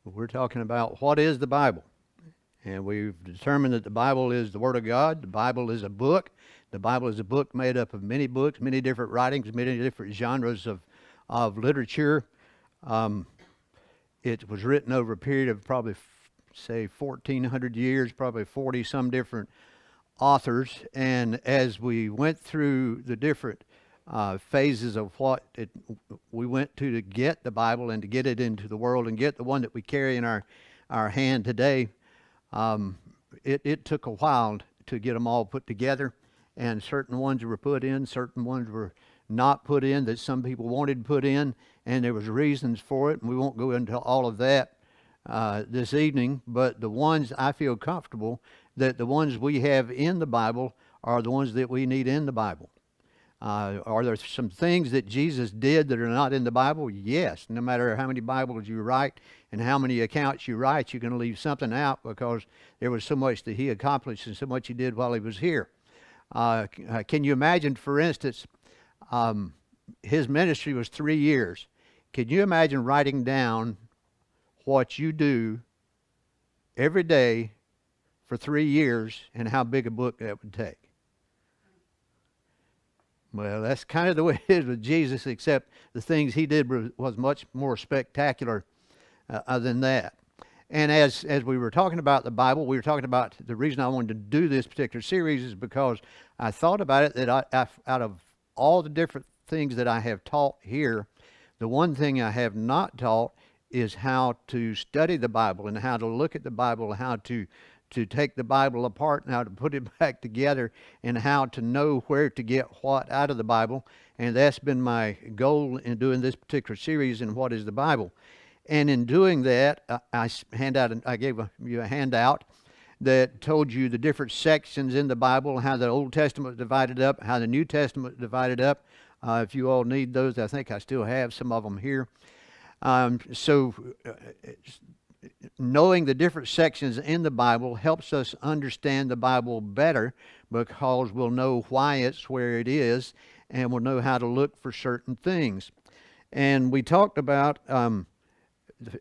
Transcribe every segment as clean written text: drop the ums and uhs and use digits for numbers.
We're talking about what is the Bible. And we've determined that the Bible is the Word of God. The Bible is a book. The Bible is a book made up of many books, many different writings, many different genres of literature. It was written over a period of probably, say, 1,400 years, probably 40 some different authors. And as we went through the different phases of we went to get the Bible and to get it into the world and get the one that we carry in our hand today, it took a while to get them all put together, and certain ones were put in, certain ones were not put in that some people wanted put in, and there was reasons for it, and we won't go into all of that this evening. But the ones I feel comfortable that the ones we have in the Bible are the ones that we need in the Bible. Are there some things that Jesus did that are not in the Bible? Yes. No matter how many Bibles you write and how many accounts you write, you're going to leave something out because there was so much that he accomplished and so much he did while he was here. Can you imagine, for instance, his ministry was 3 years. Can you imagine writing down what you do every day for 3 years and how big a book that would take? Well, that's kind of the way it is with Jesus, except the things he did was much more spectacular than that. And as we were talking about the Bible, we were talking about the reason I wanted to do this particular series is because I thought about it that out of all the different things that I have taught here, the one thing I have not taught is how to study the Bible and how to look at the Bible, how to take the Bible apart and how to put it back together and how to know where to get what out of the Bible. And that's been my goal in doing this particular series in What is the Bible. And in doing that, I gave you a handout that told you the different sections in the Bible, how the Old Testament was divided up, how the New Testament was divided up. If you all need those, I think I still have some of them here. Knowing the different sections in the Bible helps us understand the Bible better because we'll know why it's where it is and we'll know how to look for certain things. And we talked about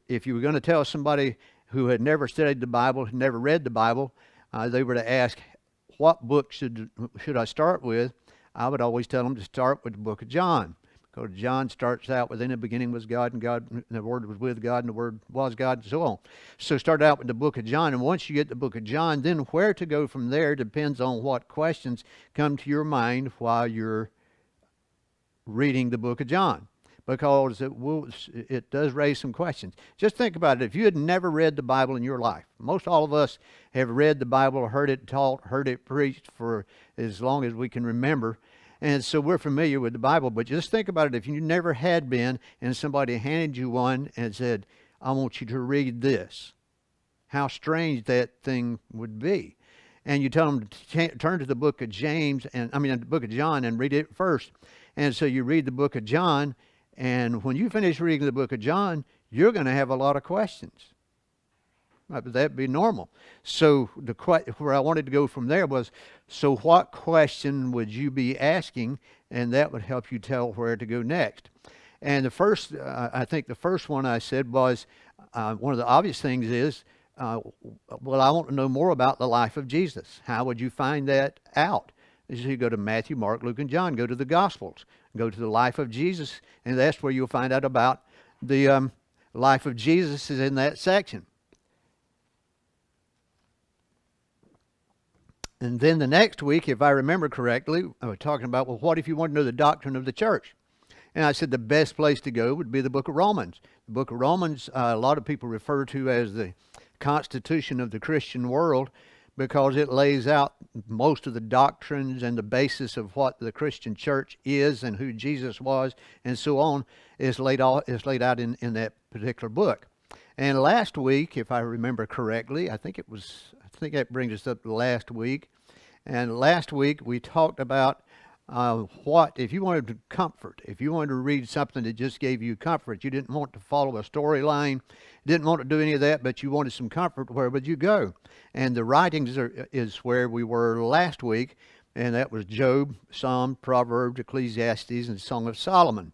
if you were going to tell somebody who had never studied the Bible, had never read the Bible, they were to ask, what book should I start with? I would always tell them to start with the book of John. Because John starts out with, in the beginning was God, and the Word was with God, and the Word was God, and so on. So start out with the book of John, and once you get the book of John, then where to go from there depends on what questions come to your mind while you're reading the book of John. Because it does raise some questions. Just think about it. If you had never read the Bible in your life, most all of us have read the Bible, heard it taught, heard it preached for as long as we can remember. And so we're familiar with the Bible, but just think about it. If you never had been and somebody handed you one and said, I want you to read this, how strange that thing would be. And you tell them to turn to the book of the book of John and read it first. And so you read the book of John, and when you finish reading the book of John, you're going to have a lot of questions. That'd be normal. So where I wanted to go from there was, so what question would you be asking? And that would help you tell where to go next. And I think the first one I said was, one of the obvious things is, I want to know more about the life of Jesus. How would you find that out? So you go to Matthew, Mark, Luke, and John. Go to the Gospels. Go to the life of Jesus, and that's where you'll find out about the life of Jesus is in that section. And then the next week, if I remember correctly, I was talking about, well, what if you want to know the doctrine of the church? And I said the best place to go would be the book of Romans. The book of Romans, a lot of people refer to as the constitution of the Christian world because it lays out most of the doctrines and the basis of what the Christian church is and who Jesus was and so on is laid out in that particular book. And last week, if I remember correctly, I think that brings us up to last week. And last week we talked about what if you wanted to comfort, if you wanted to read something that just gave you comfort, you didn't want to follow a storyline, didn't want to do any of that, but you wanted some comfort, where would you go? And the writings is where we were last week, and that was Job, Psalm, Proverbs, Ecclesiastes, and Song of Solomon.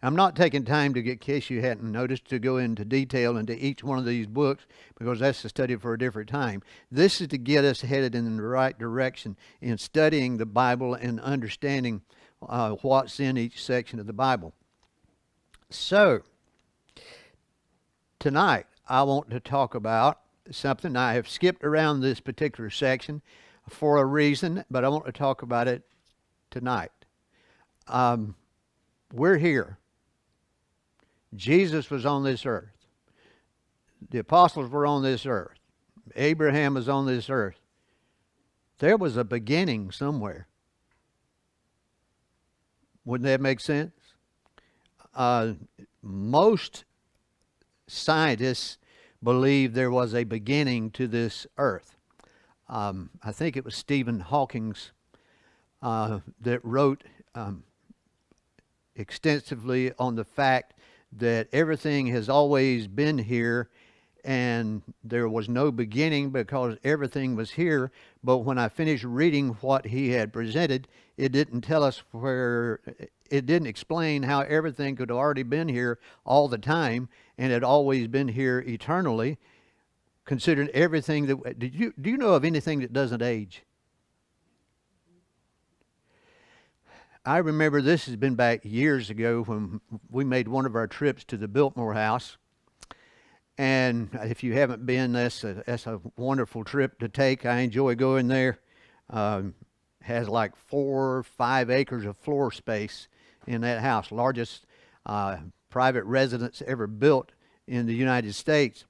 I'm not taking time to get, in case you hadn't noticed, to go into detail into each one of these books, because that's a study for a different time. This is to get us headed in the right direction in studying the Bible and understanding what's in each section of the Bible. So, tonight I want to talk about something. I have skipped around this particular section for a reason, but I want to talk about it tonight. We're here. Jesus was on this earth. The apostles were on this earth. Abraham was on this earth. There was a beginning somewhere. Wouldn't that make sense? Most scientists believe there was a beginning to this earth. I think it was Stephen Hawking that wrote extensively on the fact that everything has always been here and there was no beginning because everything was here. But when I finished reading what he had presented, it didn't tell us it didn't explain how everything could have already been here all the time and had always been here eternally, considering everything that... Do you know of anything that doesn't age? I remember this has been back years ago when we made one of our trips to the Biltmore House. And if you haven't been, that's a wonderful trip to take. I enjoy going there. Has like 4 or 5 acres of floor space in that house. Largest private residence ever built in the United States.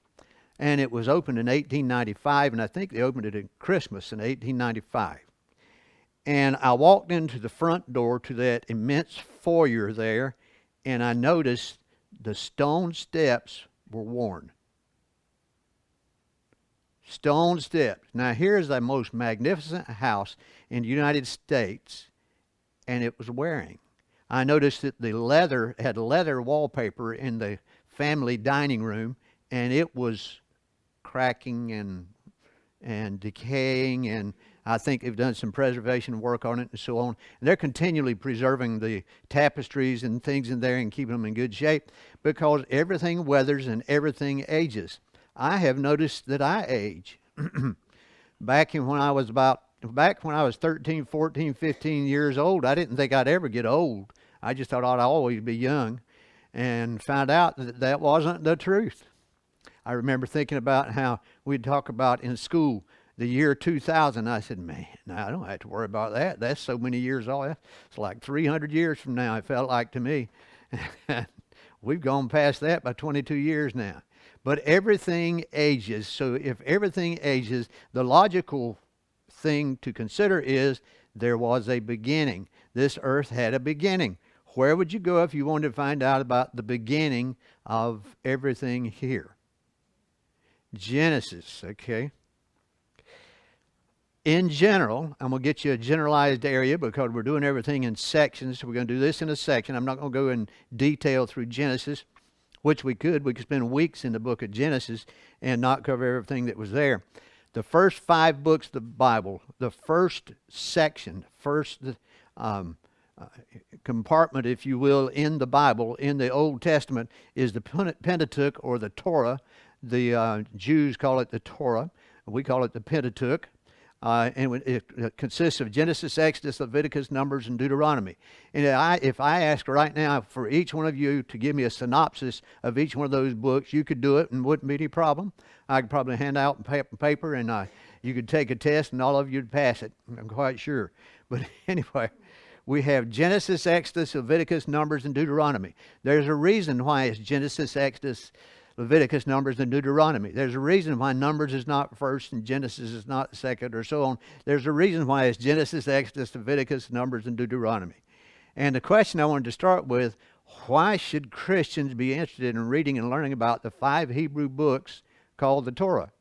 And it was opened in 1895, and I think they opened it at Christmas in 1895. And I walked into the front door to that immense foyer there, and I noticed the stone steps were worn. Stone steps. Now here's the most magnificent house in the United States, and it was wearing. I noticed that the leather had leather wallpaper in the family dining room, and it was cracking and decaying, and I think they've done some preservation work on it and so on. And they're continually preserving the tapestries and things in there and keeping them in good shape because everything weathers and everything ages. I have noticed that I age. Back when I was 13, 14, 15 years old, I didn't think I'd ever get old. I just thought I'd always be young, and found out that that wasn't the truth. I remember thinking about how we'd talk about in school the year 2000. I said, man, I don't have to worry about that. That's so many years old. It's like 300 years from now, it felt like to me. We've gone past that by 22 years now. But everything ages. So if everything ages, the logical thing to consider is there was a beginning. This earth had a beginning. Where would you go if you wanted to find out about the beginning of everything here? Genesis, okay? In general, I'm going to get you a generalized area because we're doing everything in sections. So we're going to do this in a section. I'm not going to go in detail through Genesis, which we could. We could spend weeks in the book of Genesis and not cover everything that was there. The first 5 books of the Bible, the first section, first compartment, if you will, in the Bible, in the Old Testament, is the Pentateuch or the Torah. The Jews call it the Torah. We call it the Pentateuch. And it consists of Genesis, Exodus, Leviticus, Numbers, and Deuteronomy. And if I ask right now for each one of you to give me a synopsis of each one of those books, you could do it and wouldn't be any problem. I could probably hand out paper and you could take a test and all of you would pass it. I'm quite sure. But anyway, we have Genesis, Exodus, Leviticus, Numbers, and Deuteronomy. There's a reason why it's Genesis, Exodus, Leviticus, Numbers, and Deuteronomy. There's a reason why Numbers is not first and Genesis is not second, or so on. There's a reason why it's Genesis, Exodus, Leviticus, Numbers, and Deuteronomy. And the question I wanted to start with, why should Christians be interested in reading and learning about the 5 Hebrew books called the Torah?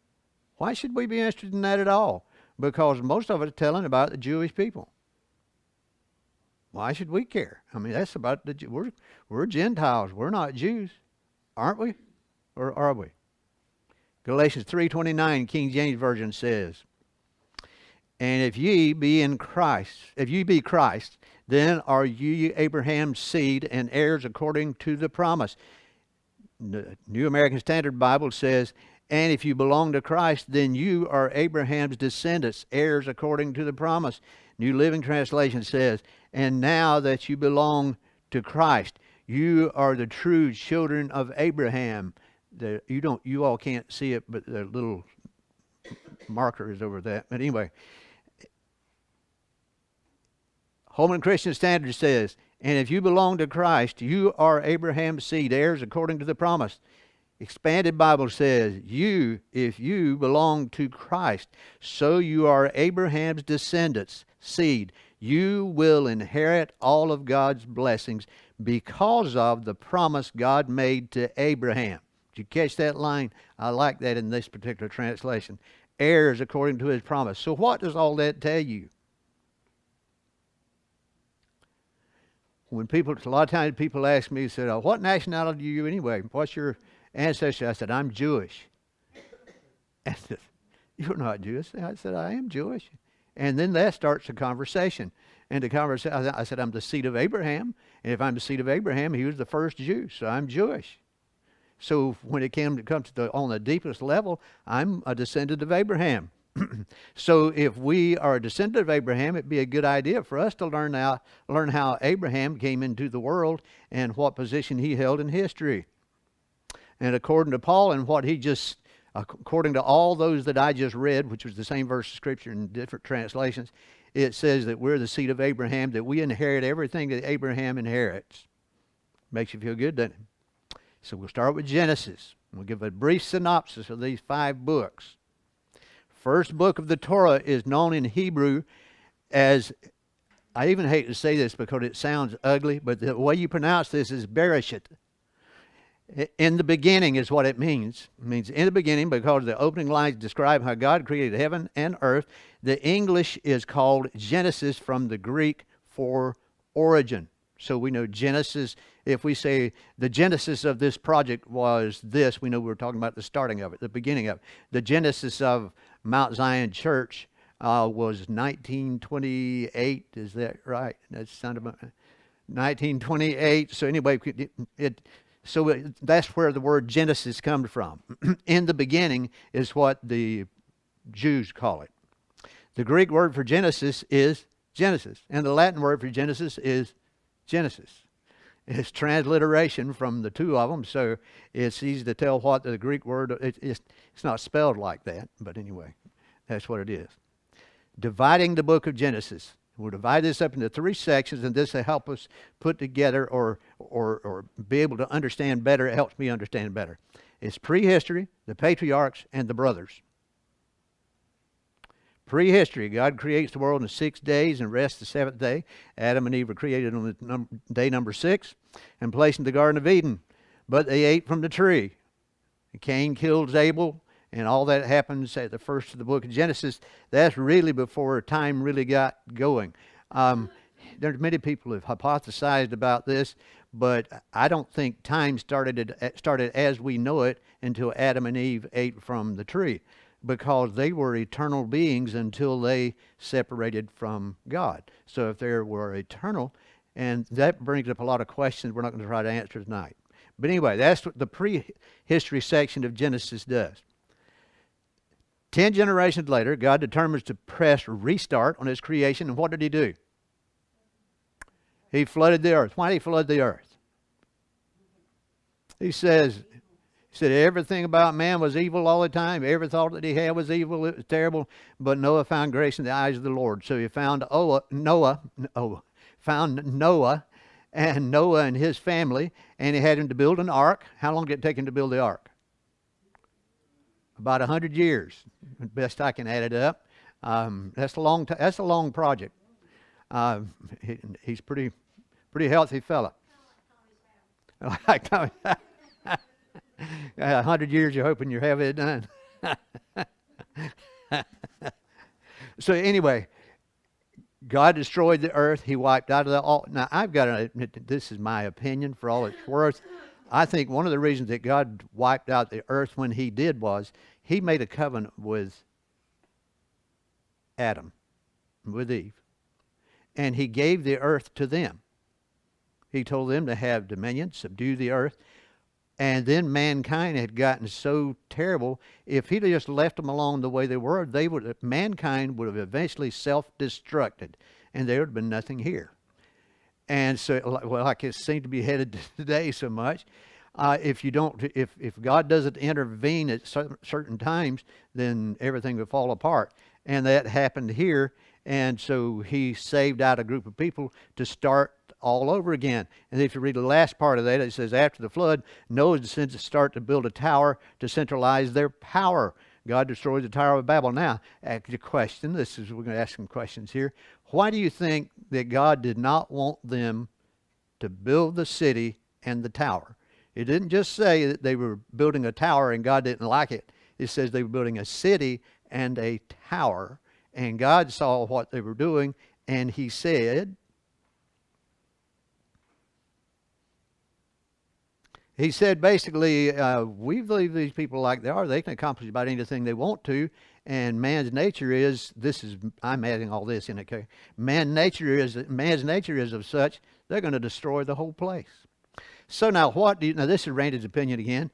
Why should we be interested in that at all? Because most of it is telling about the Jewish people. Why should we care? I mean, that's about we're Gentiles. We're not Jews, aren't we? Or are we? Galatians 3:29, King James Version says, And if ye be in Christ, if ye be Christ, then are ye Abraham's seed and heirs according to the promise. The New American Standard Bible says, and if you belong to Christ, then you are Abraham's descendants, heirs according to the promise. New Living Translation says, and now that you belong to Christ, you are the true children of Abraham. You all can't see it, but the little marker is over that. But anyway, Holman Christian Standard says, and if you belong to Christ, you are Abraham's seed, heirs according to the promise. Expanded Bible says, if you belong to Christ, so you are Abraham's descendants, seed. You will inherit all of God's blessings because of the promise God made to Abraham. Did you catch that line? I like that in this particular translation. Heirs according to his promise. So what does all that tell you? When a lot of times people ask me, said, oh, what nationality are you anyway? What's your ancestry? I said, I'm Jewish. And said, you're not Jewish. I said, I am Jewish. And then that starts a conversation. And the conversation, I said, I'm the seed of Abraham. And if I'm the seed of Abraham, he was the first Jew. So I'm Jewish. So when it comes to on the deepest level, I'm a descendant of Abraham. So if we are a descendant of Abraham, it'd be a good idea for us to learn how Abraham came into the world and what position he held in history. And according to Paul and according to all those that I just read, which was the same verse of Scripture in different translations, it says that we're the seed of Abraham, that we inherit everything that Abraham inherits. Makes you feel good, doesn't it? So we'll start with Genesis. We'll give a brief synopsis of these 5 books. First book of the Torah is known in Hebrew as, I even hate to say this because it sounds ugly, but the way you pronounce this is Bereshit. In the beginning is what it means. It means in the beginning because the opening lines describe how God created heaven and earth. The English is called Genesis from the Greek for origin. So we know Genesis, if we say the genesis of this project was this, we know we're talking about the starting of it, the beginning of it. The genesis of Mount Zion Church was 1928. Is that right? That sounded about 1928. So anyway, that's where the word Genesis comes from. In the beginning is what the Jews call it. The Greek word for Genesis is Genesis, and the Latin word for Genesis is Genesis. It's transliteration from the two of them, so it's easy to tell what the Greek word, it's not spelled like that, but anyway, that's what it is. Dividing the book of Genesis. We'll divide this up into 3 sections, and this will help us put together or be able to understand better. It helps me understand better. It's prehistory, the patriarchs, and the brothers. Prehistory, God creates the world in 6 days and rests the 7th day. Adam and Eve were created on the day number 6 and placed in the Garden of Eden. But they ate from the tree. Cain kills Abel, and all that happens at the first of the book of Genesis. That's really before time really got going. There's many people who have hypothesized about this, but I don't think time started as we know it until Adam and Eve ate from the tree, because they were eternal beings until they separated from God. So if they were eternal, and that brings up a lot of questions we're not going to try to answer tonight. But anyway, that's what the prehistory section of Genesis does. 10 generations later, God determines to press restart on his creation, and what did he do? He flooded the earth. Why did he flood the earth? He said everything about man was evil all the time. Every thought that he had was evil. It was terrible. But Noah found grace in the eyes of the Lord. So he found Noah and Noah and his family, and he had him to build an ark. How long did it take him to build the ark? About 100 years, best I can add it up. That's a long project. He's pretty healthy fella. Like Tommy. 100 years, you're hoping you're having it done. So anyway, God destroyed the earth. He wiped out of the all. Now I've got to admit, this is my opinion for all it's worth. I think one of the reasons that God wiped out the earth when he did was he made a covenant with Adam. with Eve. And he gave the earth to them. He told them to have dominion, subdue the earth. And then mankind had gotten so terrible, if he'd just left them alone the way they were, mankind would have eventually self-destructed, and there would have been nothing here. And so, well, like it seemed to be headed today so much, if God doesn't intervene at certain times, then everything would fall apart. And that happened here. And so he saved out a group of people to start all over again. And if you read the last part of that, it says, after the flood, Noah descends to start to build a tower to centralize their power. God destroyed the Tower of Babel. Now, ask your question. We're going to ask some questions here. Why do you think that God did not want them to build the city and the tower? It didn't just say that they were building a tower and God didn't like it. It says they were building a city and a tower. And God saw what they were doing, and he said, basically, we believe these people like they are. They can accomplish about anything they want to. And man's nature is, I'm adding all this in, okay? Man's nature is of such, they're going to destroy the whole place. So now now this is Randy's opinion again.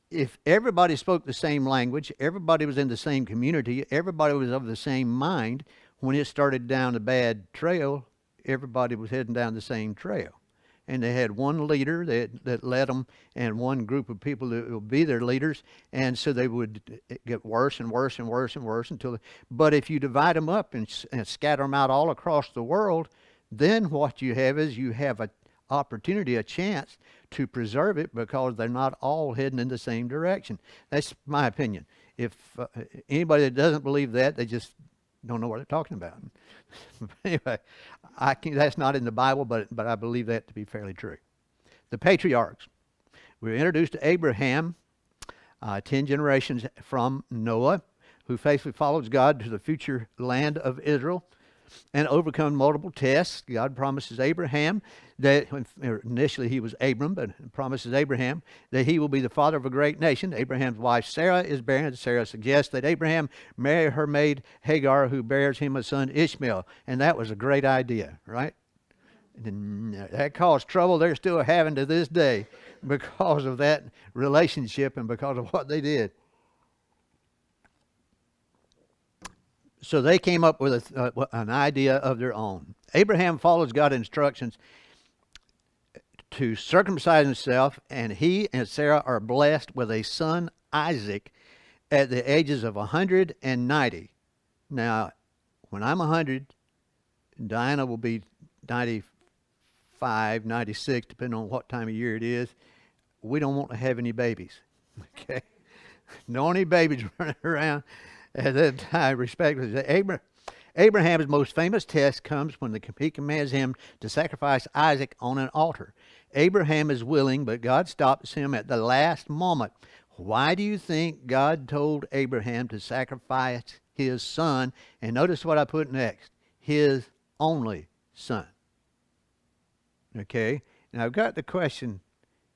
If everybody spoke the same language, everybody was in the same community, everybody was of the same mind, when it started down a bad trail, everybody was heading down the same trail. And they had one leader that led them, and one group of people that would be their leaders, and so they would get worse and worse and worse and worse but if you divide them up and scatter them out all across the world, then what you have is you have an opportunity, a chance to preserve it, because they're not all heading in the same direction. That's my opinion. If anybody that doesn't believe that, they just don't know what they're talking about. Anyway, that's not in the Bible, but I believe that to be fairly true. The patriarchs. We were introduced to Abraham, 10 generations from Noah, who faithfully follows God to the future land of Israel and overcome multiple tests. God promises Abraham that, initially he was Abram, but promises Abraham that he will be the father of a great nation. Abraham's wife Sarah is barren. Sarah suggests that Abraham marry her maid Hagar, who bears him a son Ishmael. And that was a great idea, right? And that caused trouble they're still having to this day because of that relationship and because of what they did. So they came up with an idea of their own. Abraham follows God's instructions to circumcise himself, and he and Sarah are blessed with a son, Isaac, at the ages of 190. Now, when I'm 100, Diana will be 95, 96, depending on what time of year it is. We don't want to have any babies. Okay? No any babies running around at that time, respectively. Abraham's most famous test comes when he commands him to sacrifice Isaac on an altar. Abraham is willing, but God stops him at the last moment. Why do you think God told Abraham to sacrifice his son? And notice what I put next. His only son. Okay? Now I've got the question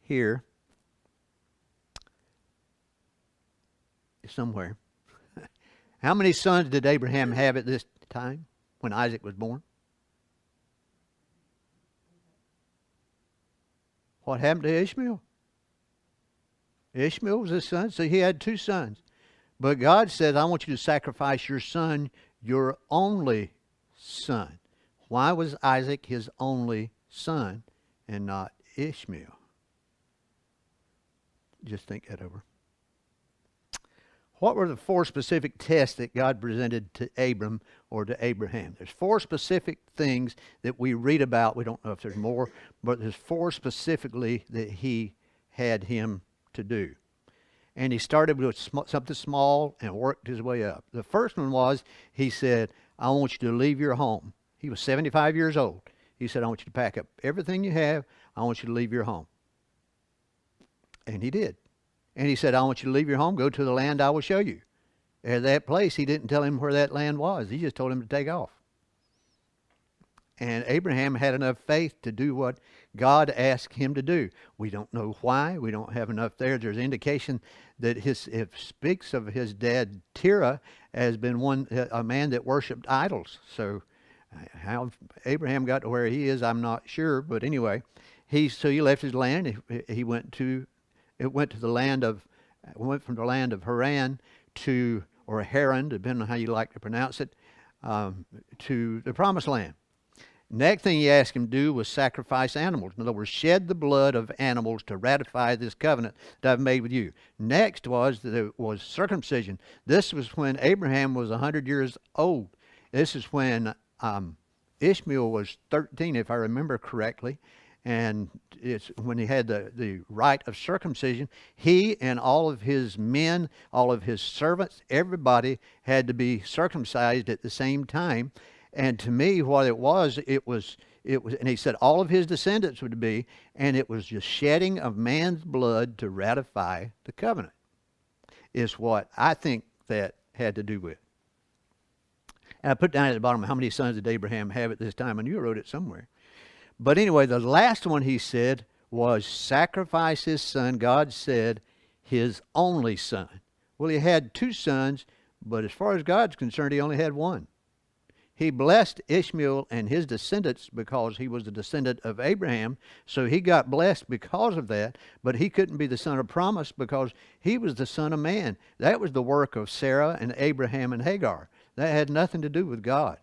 here somewhere. How many sons did Abraham have at this time when Isaac was born? What happened to Ishmael? Ishmael was his son, so he had 2 sons. But God said, I want you to sacrifice your son, your only son. Why was Isaac his only son and not Ishmael? Just think that over. What were the 4 specific tests that God presented to Abram or to Abraham? There's 4 specific things that we read about. We don't know if there's more, but there's 4 specifically that he had him to do. And he started with something small and worked his way up. The first one was, he said, I want you to leave your home. He was 75 years old. He said, I want you to pack up everything you have. I want you to leave your home. And he did. And he said, I want you to leave your home, go to the land I will show you. At that place, he didn't tell him where that land was. He just told him to take off. And Abraham had enough faith to do what God asked him to do. We don't know why. We don't have enough there. There's indication that it speaks of his dad Terah as been a man that worshipped idols. So how Abraham got to where he is, I'm not sure. But anyway, he left his land. He went from the land of Haran or Haran, depending on how you like to pronounce it, to the promised land. Next thing he asked him to do was sacrifice animals. In other words, shed the blood of animals to ratify this covenant that I've made with you. Next was circumcision. This was when Abraham was 100 years old. This is when Ishmael was 13, if I remember correctly. And it's when he had the rite of circumcision. He and all of his men, all of his servants, everybody had to be circumcised at the same time. And to me, what it was, and he said all of his descendants would be, and it was just shedding of man's blood to ratify the covenant, is what I think that had to do with. And I put down at the bottom how many sons did Abraham have at this time, and you wrote it somewhere. But anyway, the last one he said was sacrifice his son. God said his only son. Well, he had 2 sons, but as far as God's concerned, he only had 1. He blessed Ishmael and his descendants because he was the descendant of Abraham. So he got blessed because of that. But he couldn't be the son of promise because he was the son of man. That was the work of Sarah and Abraham and Hagar. That had nothing to do with God.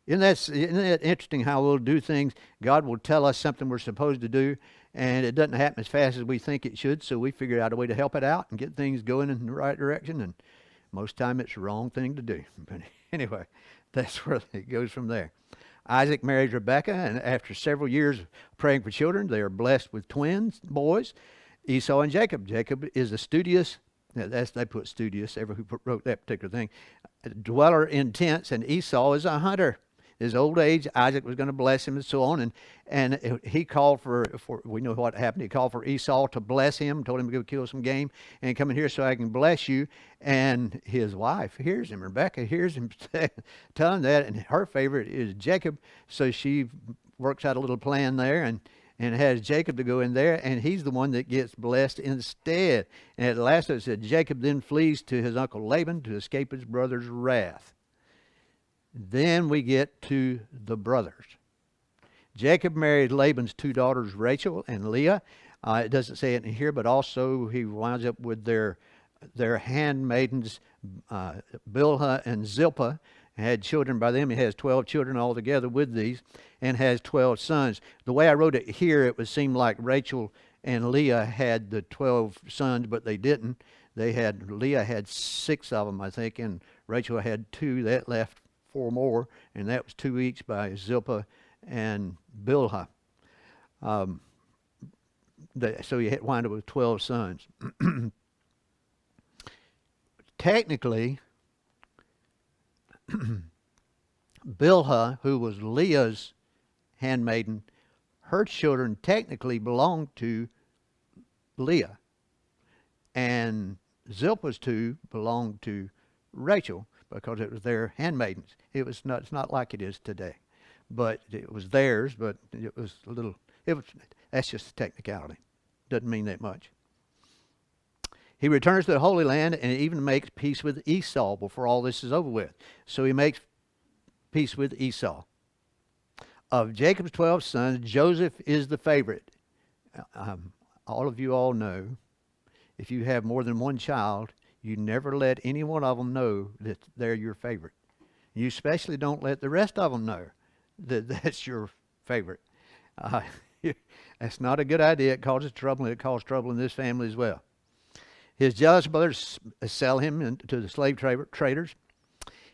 Isn't that interesting how we'll do things? God will tell us something we're supposed to do, and it doesn't happen as fast as we think it should. So we figure out a way to help it out and get things going in the right direction. And most time it's the wrong thing to do. But anyway, that's where it goes from there. Isaac marries Rebekah, and after several years of praying for children, they are blessed with twins, boys, Esau and Jacob. Jacob is a studious, they put studious, who wrote that particular thing, a dweller in tents, and Esau is a hunter. His old age, Isaac was going to bless him and so on. And he called for, we know what happened. He called for Esau to bless him, told him to go kill some game and come in here so I can bless you. And his wife hears him. Rebekah hears him telling that. And her favorite is Jacob. So she works out a little plan there and has Jacob to go in there. And he's the one that gets blessed instead. And at last it said, Jacob then flees to his uncle Laban to escape his brother's wrath. Then we get to the brothers. Jacob married Laban's 2 daughters, Rachel and Leah. It doesn't say it in here, but also he winds up with their handmaidens, Bilhah and Zilpah, had children by them. He has 12 children altogether with these, and has 12 sons. The way I wrote it here, it would seem like Rachel and Leah had the 12 sons, but they didn't. Leah had 6 of them, I think, and Rachel had 2. That left 4 more, and that was 2 each by Zilpah and Bilhah. So he wound up with 12 sons. Technically, Bilhah, who was Leah's handmaiden, her children technically belonged to Leah, and Zilpah's 2 belonged to Rachel, because it was their handmaidens. It's not like it is today. But it was theirs, but it was that's just a technicality. Doesn't mean that much. He returns to the Holy Land and even makes peace with Esau before all this is over with. So he makes peace with Esau. Of Jacob's 12 sons, Joseph is the favorite. All of you all know, if you have more than one child, you never let any one of them know that they're your favorite. You especially don't let the rest of them know that that's your favorite. That's not a good idea. It causes trouble, and it caused trouble in this family as well. His jealous brothers sell him to the slave traders.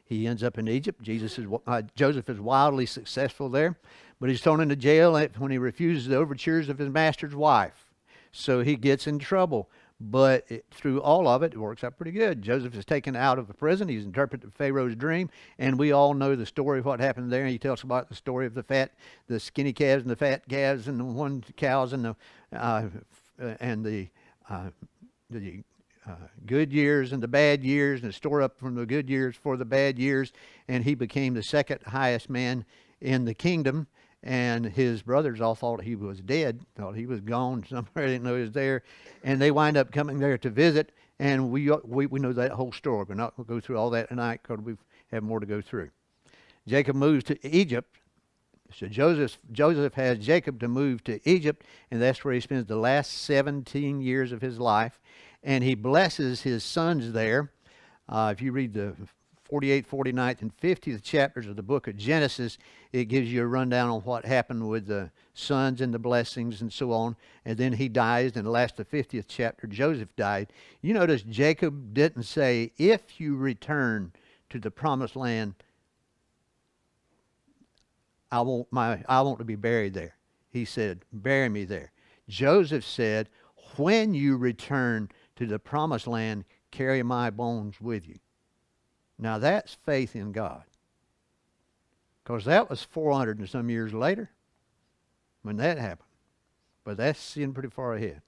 He ends up in Egypt. Joseph is wildly successful there, but he's thrown into jail when he refuses the overtures of his master's wife. So he gets in trouble. But through all of it, it works out pretty good. Joseph is taken out of the prison. He's interpreted Pharaoh's dream, and we all know the story of what happened there. He tells about the story of the skinny calves and the fat calves, and the one cows and the good years and the bad years, and store up from the good years for the bad years. And he became the second highest man in the kingdom, and his brothers all thought he was dead, thought he was gone somewhere, didn't know he was there, and they wind up coming there to visit, and we know that whole story. We're not going to go through all that tonight because we have more to go through. Jacob moves to Egypt. So Joseph has Jacob to move to Egypt, and that's where he spends the last 17 years of his life. And he blesses his sons there. If you read the 48th, 49th, and 50th chapters of the book of Genesis, it gives you a rundown on what happened with the sons and the blessings and so on. And then he dies. In the last, the 50th chapter, Joseph died. You notice Jacob didn't say, if you return to the promised land, I want to be buried there. He said, bury me there. Joseph said, when you return to the promised land, carry my bones with you. Now that's faith in God. Because that was 400 and some years later when that happened. But that's seeing pretty far ahead.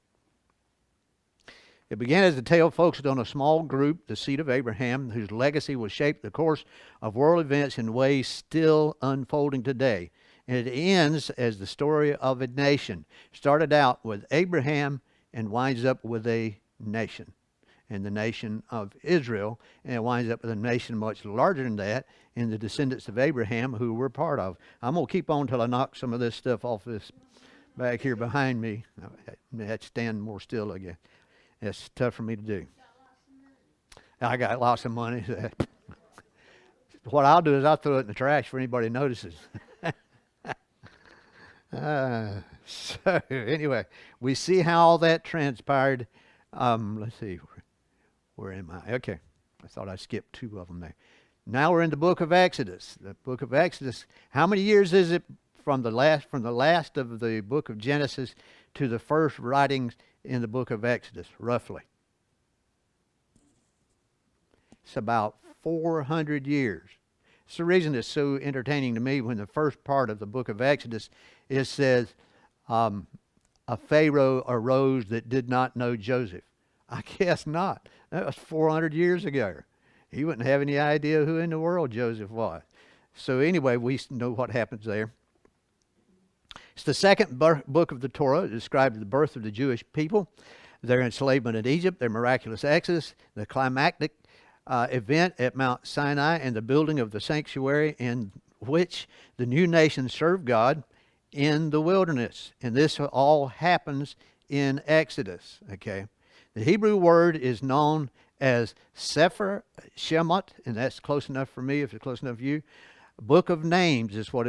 It began as a tale focused on a small group, the seed of Abraham, whose legacy will shape the course of world events in ways still unfolding today. And it ends as the story of a nation. Started out with Abraham and winds up with a nation. And the nation of Israel, and it winds up with a nation much larger than that, in the descendants of Abraham, who we're part of. I'm going to keep on till I knock some of this stuff off this back here behind me. I had to stand more still again. It's tough for me to do. I got lots of money. What I'll do is I'll throw it in the trash for anybody notices. So anyway, we see how all that transpired. Let's see. Where am I? Okay. I thought I skipped two of them there. Now we're in the book of Exodus. The book of Exodus. How many years is it from the last of the book of Genesis to the first writings in the book of Exodus, roughly? It's about 400 years. It's the reason it's so entertaining to me when the first part of the book of Exodus, it says, a Pharaoh arose that did not know Joseph. I guess not. That was 400 years ago. He wouldn't have any idea who in the world Joseph was. So anyway, we know what happens there. It's the second book of the Torah. It describes the birth of the Jewish people, their enslavement in Egypt, their miraculous exodus, the climactic event at Mount Sinai, and the building of the sanctuary in which the new nation served God in the wilderness. And this all happens in Exodus. Okay, the Hebrew word is known as Sefer Shemot, and that's close enough for me if it's close enough for you. Book of Names is what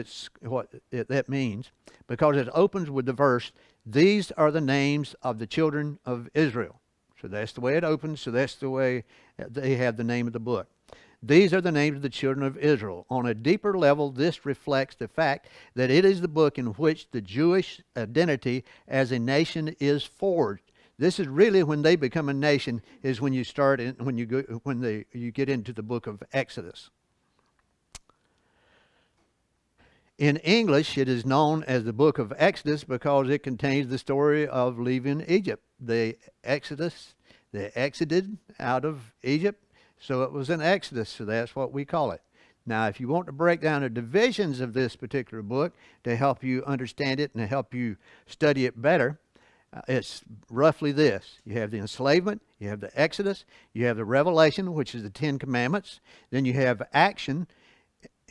that means, because it opens with the verse, "These are the names of the children of Israel." So that's the way it opens. So that's the way they have the name of the book. These are the names of the children of Israel. On a deeper level, this reflects the fact that it is the book in which the Jewish identity as a nation is forged. This is really when they become a nation, is when you get into the book of Exodus. In English, it is known as the book of Exodus because it contains the story of leaving Egypt. They exited out of Egypt, so it was an Exodus, so that's what we call it. Now, if you want to break down the divisions of this particular book to help you understand it and to help you study it better, it's roughly this. You have the enslavement, you have the Exodus, you have the Revelation, which is the 10 Commandments, then you have action.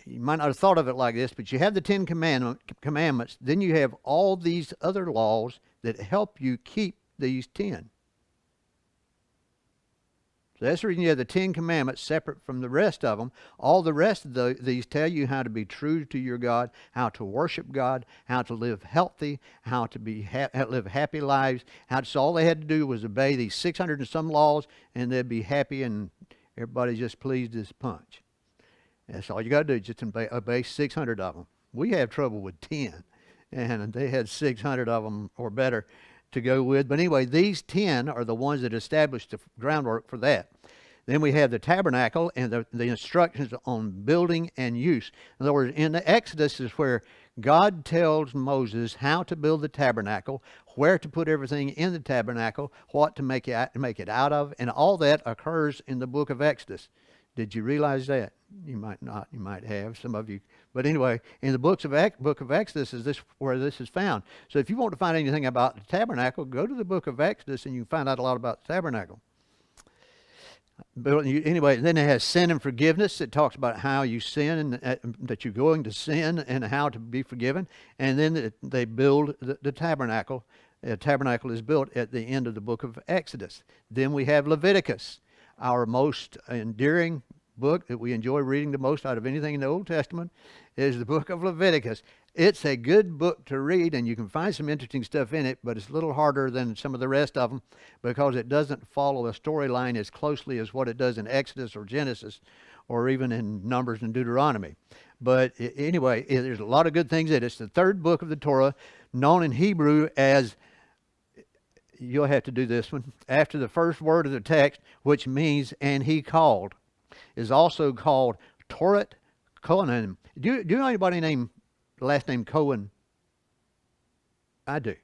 You might not have thought of it like this, but you have the 10 Commandments, then you have all these other laws that help you keep these 10. So that's the reason you have the 10 Commandments separate from the rest of them. All the rest of these tell you how to be true to your God, how to worship God, how to live healthy, how to live happy lives. So all they had to do was obey these 600 and some laws, and they'd be happy, and everybody's just pleased as punch. That's all you got to do, just obey 600 of them. We have trouble with 10, and they had 600 of them or better to go with. But anyway, these 10 are the ones that established the groundwork for that. Then we have the tabernacle and the instructions on building and use. In other words, in the Exodus is where God tells Moses how to build the tabernacle, where to put everything in the tabernacle, what to make it out of, and all that occurs in the book of Exodus. Did you realize that? You might not. You might have. Some of you. But anyway, in the book of Exodus is this where this is found. So if you want to find anything about the tabernacle, go to the book of Exodus and you can find out a lot about the tabernacle. But anyway, then it has sin and forgiveness. It talks about how you sin and that you're going to sin and how to be forgiven. And then they build the tabernacle. The tabernacle is built at the end of the book of Exodus. Then we have Leviticus, our most endearing book that we enjoy reading the most out of anything in the Old Testament is the book of Leviticus. It's a good book to read, and you can find some interesting stuff in it, but it's a little harder than some of the rest of them because it doesn't follow a storyline as closely as what it does in Exodus or Genesis or even in Numbers and Deuteronomy. But anyway, there's a lot of good things in it. It's the third book of the Torah, known in Hebrew as, you'll have to do this one, after the first word of the text, which means, and he called, is also called Torah Kohanim. Do you know anybody named last name Cohen? I do.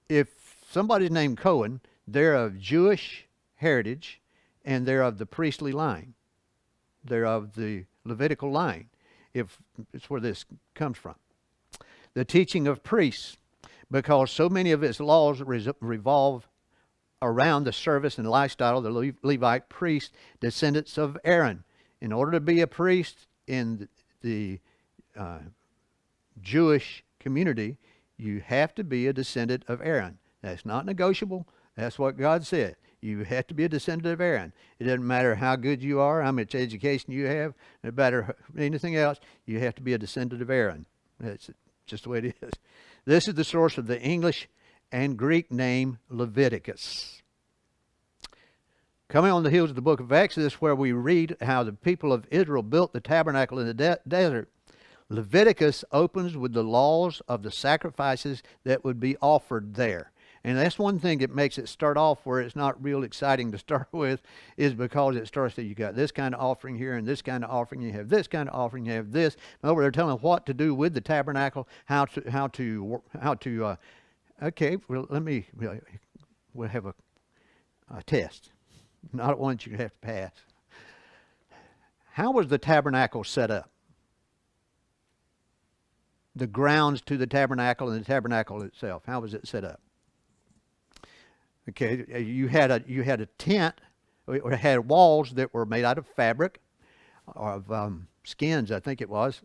If somebody's named Cohen, they're of Jewish heritage and they're of the priestly line. They're of the Levitical line, if it's where this comes from. The teaching of priests, because so many of its laws revolve around the service and lifestyle of the Levite priest, descendants of Aaron. In order to be a priest in the Jewish community, you have to be a descendant of Aaron. That's not negotiable. That's what God said. You have to be a descendant of Aaron. It doesn't matter how good you are, how much education you have, no matter anything else, you have to be a descendant of Aaron. That's just the way it is. This is the source of the English and Greek name Leviticus. Coming on the heels of the book of Exodus, where we read how the people of Israel built the tabernacle in the desert, Leviticus opens with the laws of the sacrifices that would be offered there. And that's one thing that makes it start off where it's not real exciting to start with, is because it starts that you got this kind of offering here and this kind of offering, you have this kind of offering, you have this. Over they're telling what to do with the tabernacle, how to okay, well, we'll have a test. Not one that you have to pass. How was the tabernacle set up? The grounds to the tabernacle and the tabernacle itself. How was it set up? Okay, you had a tent. It had walls that were made out of fabric, of skins, I think it was.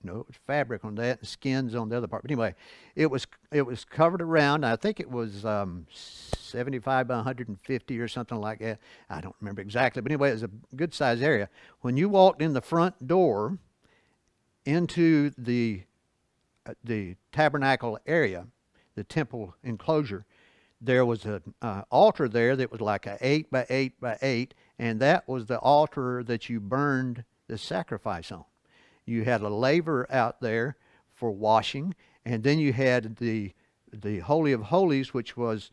No, it was fabric on that and skins on the other part. But anyway, it was covered around. I think it was 75 by 150 or something like that. I don't remember exactly. But anyway, it was a good size area. When you walked in the front door into the tabernacle area, the temple enclosure, there was an altar there that was like a 8 by 8 by 8, and that was the altar that you burned the sacrifice on. You had a laver out there for washing, and then you had the Holy of Holies, which was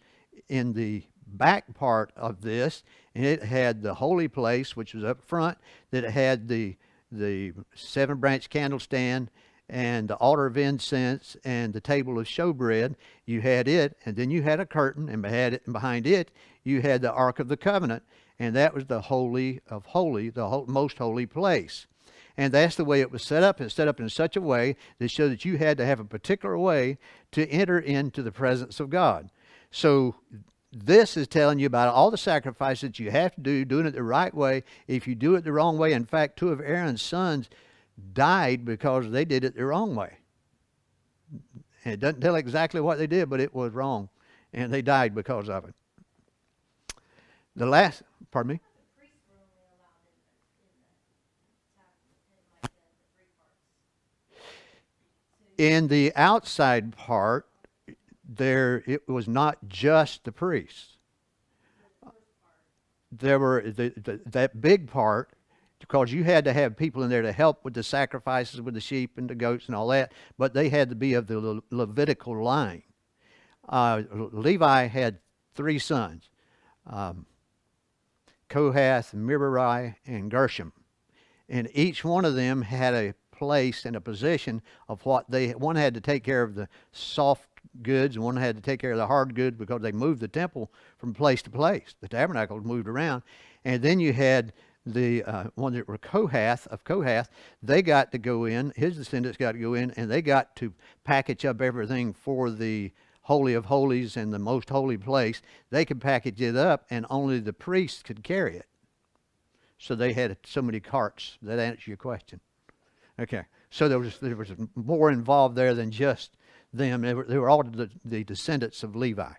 in the back part of this, and it had the holy place, which was up front, that it had the 7-branch candle stand and the altar of incense and the table of showbread. You had it, and then you had a curtain, and behind it you had the Ark of the Covenant, and that was the Holy of Holies, the most holy place. And that's the way it was set up. It's set up in such a way that showed that you had to have a particular way to enter into the presence of God. So this is telling you about all the sacrifices that you have to do, doing it the right way. If you do it the wrong way, in fact, 2 of Aaron's sons died because they did it the wrong way. And it doesn't tell exactly what they did, but it was wrong. And they died because of it. Pardon me? In the outside part, it was not just the priests. There were that big part, because you had to have people in there to help with the sacrifices with the sheep and the goats and all that, but they had to be of the Levitical line. Levi had 3 sons, Kohath, Merari, and Gershom. And each one of them had a place and a position of one had to take care of the soft goods and one had to take care of the hard goods, because they moved the temple from place to place. The tabernacle moved around. And then you had the ones that were Kohath, they got to go in, his descendants got to go in, and they got to package up everything for the Holy of Holies and the most holy place. They could package it up, and only the priests could carry it. So they had so many carts. That answers your question. Okay. So there was more involved there than just them. They were all the descendants of Levi.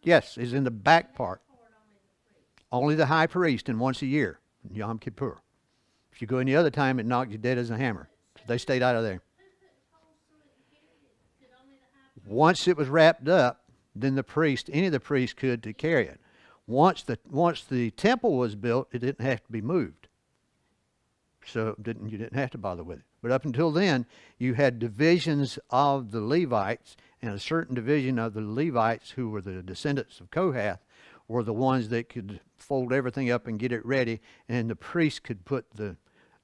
Yes, is in the back part. Only the high priest, and once a year, Yom Kippur. If you go any other time, it knocked you dead as a hammer. So they stayed out of there. Once it was wrapped up, then any of the priests could to carry it. Once the temple was built, it didn't have to be moved. So you didn't have to bother with it. But up until then, you had divisions of the Levites, and a certain division of the Levites who were the descendants of Kohath were the ones that could fold everything up and get it ready, and the priests could put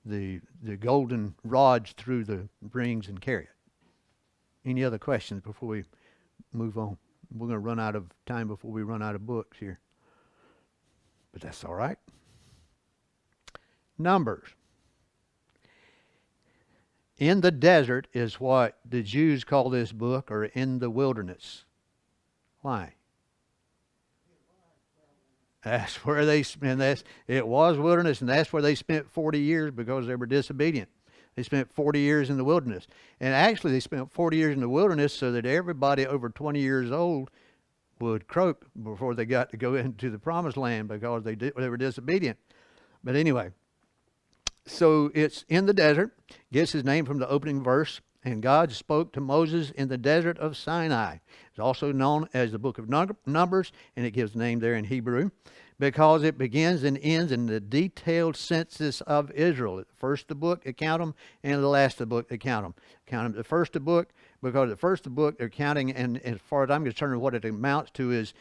the golden rods through the rings and carry it. Any other questions before we move on? We're going to run out of time before we run out of books here. But that's all right. Numbers. In the desert is what the Jews call this book, or in the wilderness. Why? That's where it was wilderness, and that's where they spent 40 years because they were disobedient. They spent 40 years in the wilderness. And actually they spent 40 years in the wilderness so that everybody over 20 years old would croak before they got to go into the promised land because they were disobedient. But anyway, so it's in the desert. Gets his name from the opening verse. And God spoke to Moses in the desert of Sinai. It's also known as the Book of Numbers, and it gives the name there in Hebrew, because it begins and ends in the detailed census of Israel. The first of the book, they count them, and the last of the book, they count them. Count them the first of the book, because the first of the book they're counting, and as far as I'm concerned, what it amounts to is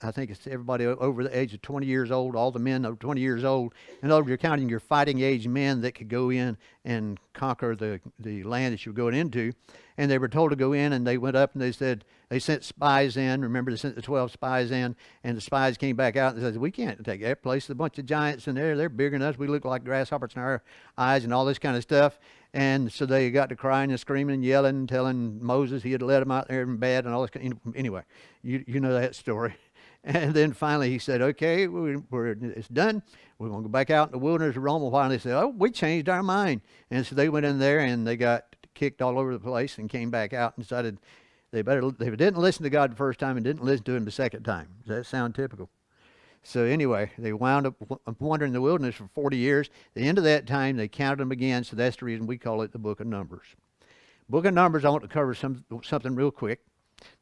I think it's everybody over the age of 20 years old, all the men over 20 years old. In other words, you're counting your fighting age men that could go in and conquer the land that you're going into. And they were told to go in, and they went up and they sent spies in. Remember, they sent the 12 spies in, and the spies came back out and said, we can't take that place. There's a bunch of giants in there. They're bigger than us. We look like grasshoppers in our eyes and all this kind of stuff. And so they got to crying and screaming and yelling and telling Moses he had let them out there in bad and all this. Anyway, you know that story. And then finally he said, okay, it's done. We're going to go back out in the wilderness of Rome a while. And they said, oh, we changed our mind. And so they went in there and they got kicked all over the place and came back out and decided they didn't listen to God the first time and didn't listen to him the second time. Does that sound typical? So anyway, they wound up wandering the wilderness for 40 years. At the end of that time, they counted them again. So that's the reason we call it the Book of Numbers. Book of Numbers, I want to cover something real quick.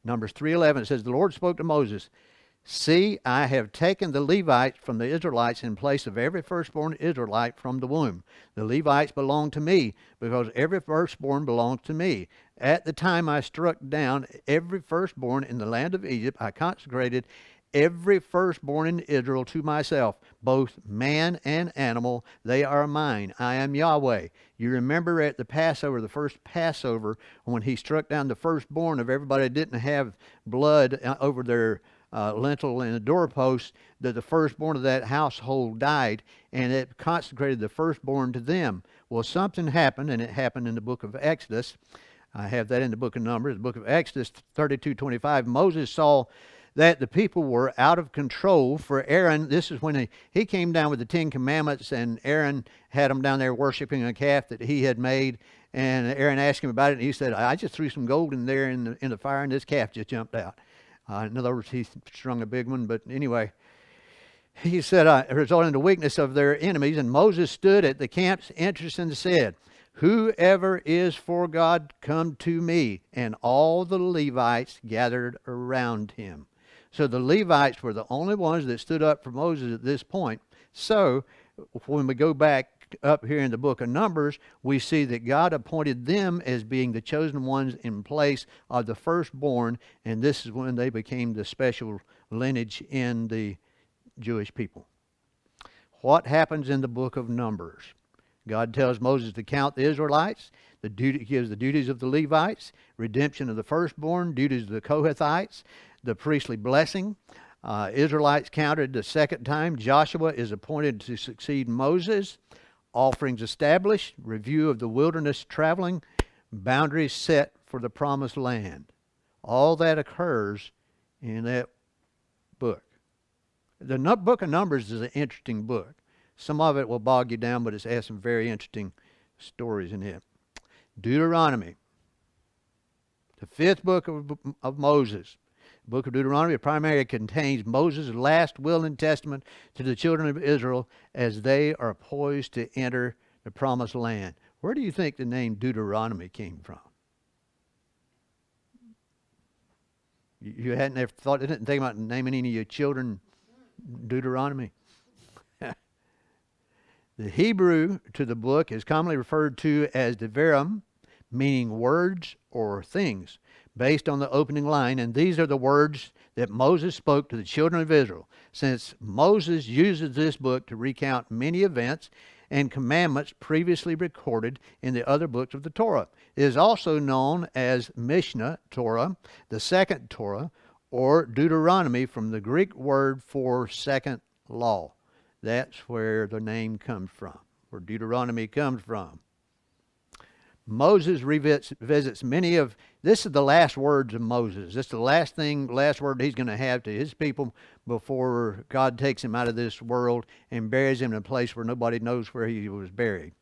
Numbers 3:11, it says, the Lord spoke to Moses, see, I have taken the Levites from the Israelites in place of every firstborn Israelite from the womb. The Levites belong to me because every firstborn belongs to me. At the time I struck down every firstborn in the land of Egypt, I consecrated every firstborn in Israel to myself, both man and animal. They are mine. I am Yahweh. You remember at the Passover, the first Passover, when he struck down the firstborn of everybody that didn't have blood over their lintel and the doorpost, that the firstborn of that household died, and it consecrated the firstborn to them. Well, something happened, and it happened in the book of Exodus. I have that in the book of Numbers, the book of Exodus 32:25. Moses saw that the people were out of control. For Aaron, this is when he came down with the 10 Commandments, and Aaron had them down there worshiping a calf that he had made. And Aaron asked him about it, and he said, I just threw some gold in there in the fire, and this calf just jumped out. In other words, he strung a big one. But anyway, he said, it resulted in the weakness of their enemies. And Moses stood at the camp's entrance and said, whoever is for God, come to me. And all the Levites gathered around him. So the Levites were the only ones that stood up for Moses at this point. So when we go back up here in the book of Numbers, we see that God appointed them as being the chosen ones in place of the firstborn, and this is when they became the special lineage in the Jewish people. What happens in the book of Numbers? God tells Moses to count the Israelites. Gives the duties of the Levites, redemption of the firstborn, duties of the Kohathites, the priestly blessing. Israelites counted the second time. Joshua is appointed to succeed Moses. Offerings established. Review of the wilderness traveling. Boundaries set for the promised land. All that occurs in that book. The book of Numbers is an interesting book. Some of it will bog you down, but it has some very interesting stories in it. Deuteronomy, the fifth book of Moses. The book of Deuteronomy primarily contains Moses' last will and testament to the children of Israel as they are poised to enter the promised land. Where do you think the name Deuteronomy came from? You hadn't ever thought, didn't think about naming any of your children Deuteronomy? The Hebrew to the book is commonly referred to as Devarim, meaning words or things, based on the opening line. And these are the words that Moses spoke to the children of Israel. Since Moses uses this book to recount many events and commandments previously recorded in the other books of the Torah. It is also known as Mishnah Torah, the second Torah, or Deuteronomy from the Greek word for second law. That's where the name comes from, where Deuteronomy comes from. Moses revisits many of, this is the last words of Moses. This is the last word he's going to have to his people before God takes him out of this world and buries him in a place where nobody knows where he was buried.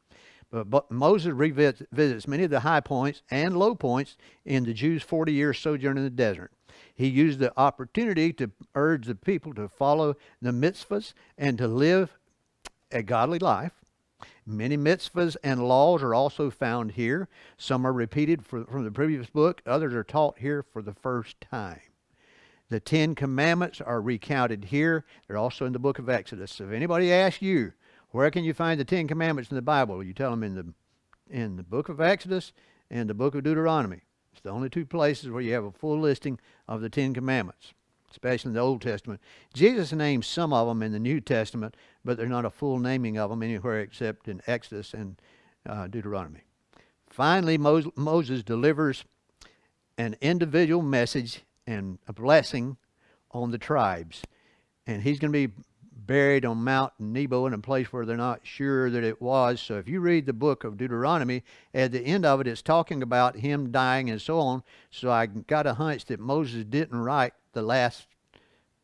But Moses revisits many of the high points and low points in the Jews' 40-year sojourn in the desert. He used the opportunity to urge the people to follow the mitzvahs and to live a godly life. Many mitzvahs and laws are also found here. Some are repeated from the previous book. Others are taught here for the first time. The 10 Commandments are recounted here. They're also in the book of Exodus. So if anybody asks you, where can you find the 10 Commandments in the Bible? You tell them in the book of Exodus and the book of Deuteronomy. It's the only two places where you have a full listing of the 10 Commandments, especially in the Old Testament. Jesus names some of them in the New Testament, but they're not a full naming of them anywhere except in Exodus and Deuteronomy. Finally, Moses delivers an individual message and a blessing on the tribes. And he's going to be buried on Mount Nebo in a place where they're not sure that it was. So if you read the book of Deuteronomy, at the end of it, it's talking about him dying and so on. So I got a hunch that Moses didn't write the last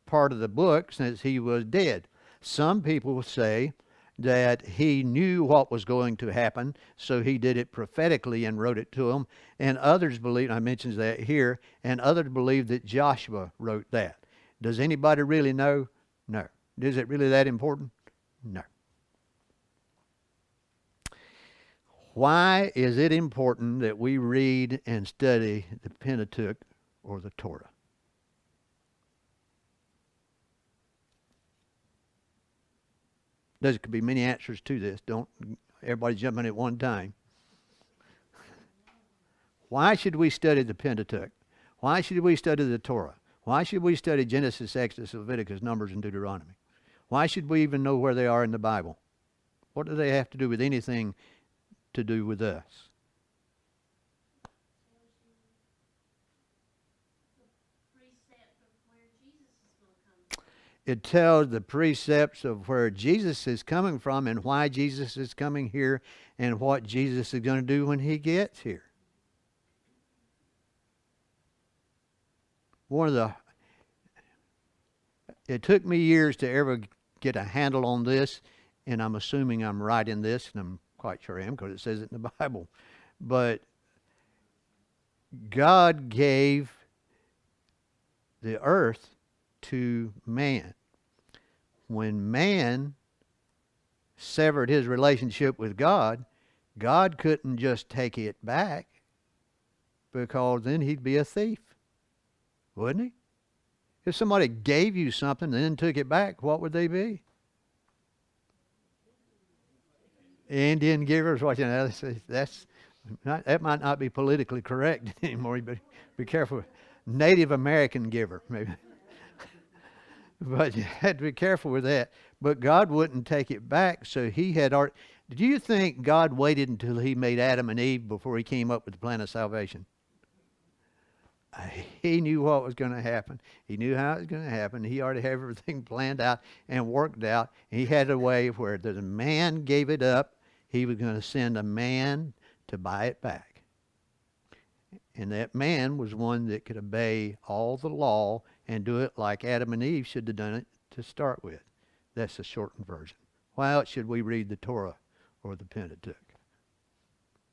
part of the book since he was dead. Some people say that he knew what was going to happen, so he did it prophetically and wrote it to them. And others believe, I mentioned that here, and others believe that Joshua wrote that. Does anybody really know? No. Is it really that important? No. Why is it important that we read and study the Pentateuch or the Torah? There could be many answers to this. Don't everybody jump in at one time. Why should we study the Pentateuch? Why should we study the Torah? Why should we study Genesis, Exodus, Leviticus, Numbers, and Deuteronomy? Why should we even know where they are in the Bible? What do they have to do with anything to do with us? It tells the precepts of where Jesus is coming from and why Jesus is coming here and what Jesus is going to do when he gets here. It took me years to ever get a handle on this, and I'm assuming I'm right in this, and I'm quite sure I am because it says it in the Bible. But God gave the earth to man. When man severed his relationship with God, God couldn't just take it back because then he'd be a thief, wouldn't he? If somebody gave you something and then took it back, what would they be? Indian givers. What, that might not be politically correct anymore, but be careful. Native American giver, maybe. But you had to be careful with that. But God wouldn't take it back, so he had art. Do you think God waited until he made Adam and Eve before he came up with the plan of salvation? He knew what was going to happen. He knew how it was going to happen. He already had everything planned out and worked out. He had a way where the man gave it up. He was going to send a man to buy it back. And that man was one that could obey all the law and do it like Adam and Eve should have done it to start with. That's the shortened version. Why else should we read the Torah or the Pentateuch?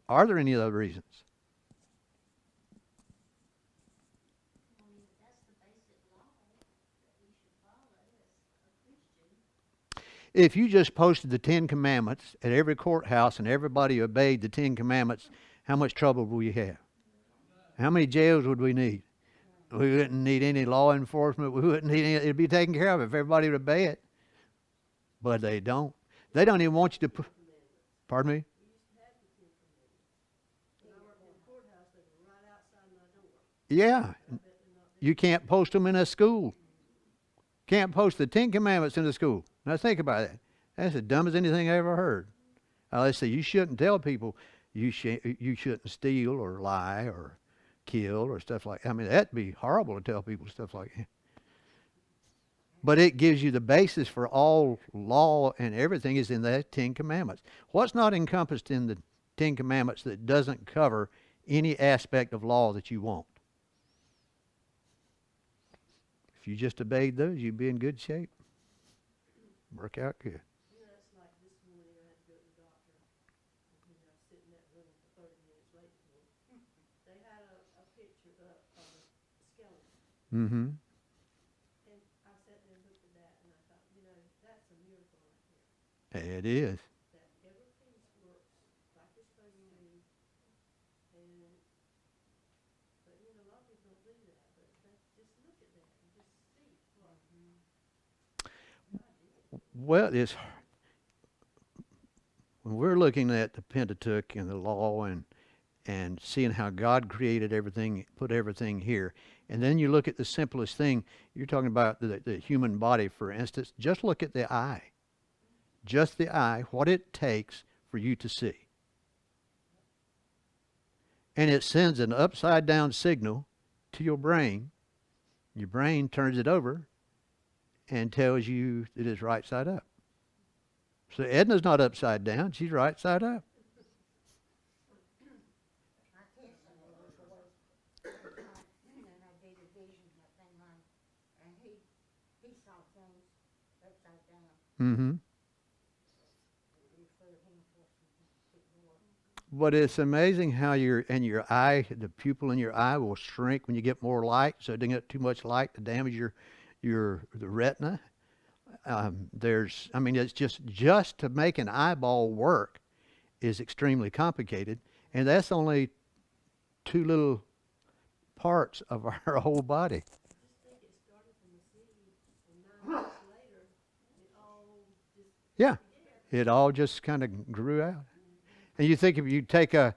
Are there any other reasons? If you just posted the 10 Commandments at every courthouse and everybody obeyed the 10 Commandments, how much trouble would we have? How many jails would we need? We wouldn't need any law enforcement. We wouldn't need any. It'd be taken care of if everybody would obey it. But they don't. They don't even want you to put. Pardon me? Yeah. You can't post them in a school. Can't post the 10 Commandments in a school. Now think about that. That's the dumbest anything I ever heard. Let's see, you shouldn't tell people you shouldn't steal or lie or kill or stuff like that. I mean, that'd be horrible to tell people stuff like that. But it gives you the basis for all law and everything is in the 10 Commandments. What's not encompassed in the 10 Commandments that doesn't cover any aspect of law that you want? If you just obeyed those, you'd be in good shape. Work out good. It's like this morning I had to go to the doctor. I was sitting in that room for 30 minutes late for me. They had a picture up of a skeleton. Mm-hmm. And I sat there and looked at that and I thought, that's a miracle right there. It is. That every piece works like it's supposed to. But a lot of people don't do that. But just look at that and just see what. Well, when we're looking at the Pentateuch and the law and seeing how God created everything, put everything here, and then you look at the simplest thing, you're talking about the human body, for instance, just look at the eye. Just the eye, what it takes for you to see. And it sends an upside down signal to your brain. Your brain turns it over and tells you that it's right side up. So Edna's not upside down, she's right side up. Mm-hmm. But it's amazing how your eye, the pupil in your eye will shrink when you get more light, so it doesn't get too much light to damage the retina. It's just to make an eyeball work is extremely complicated, and that's only two little parts of our whole body. I just think it started from the seed, and 9 months later, it all just. Yeah, it all just kind of grew out. And you think if you take a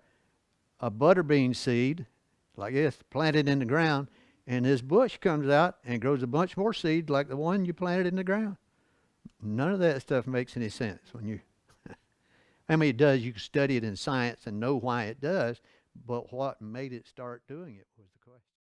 butterbean seed like this, plant it in the ground, and this bush comes out and grows a bunch more seed like the one you planted in the ground. None of that stuff makes any sense when you. It does. You can study it in science and know why it does, but what made it start doing it was the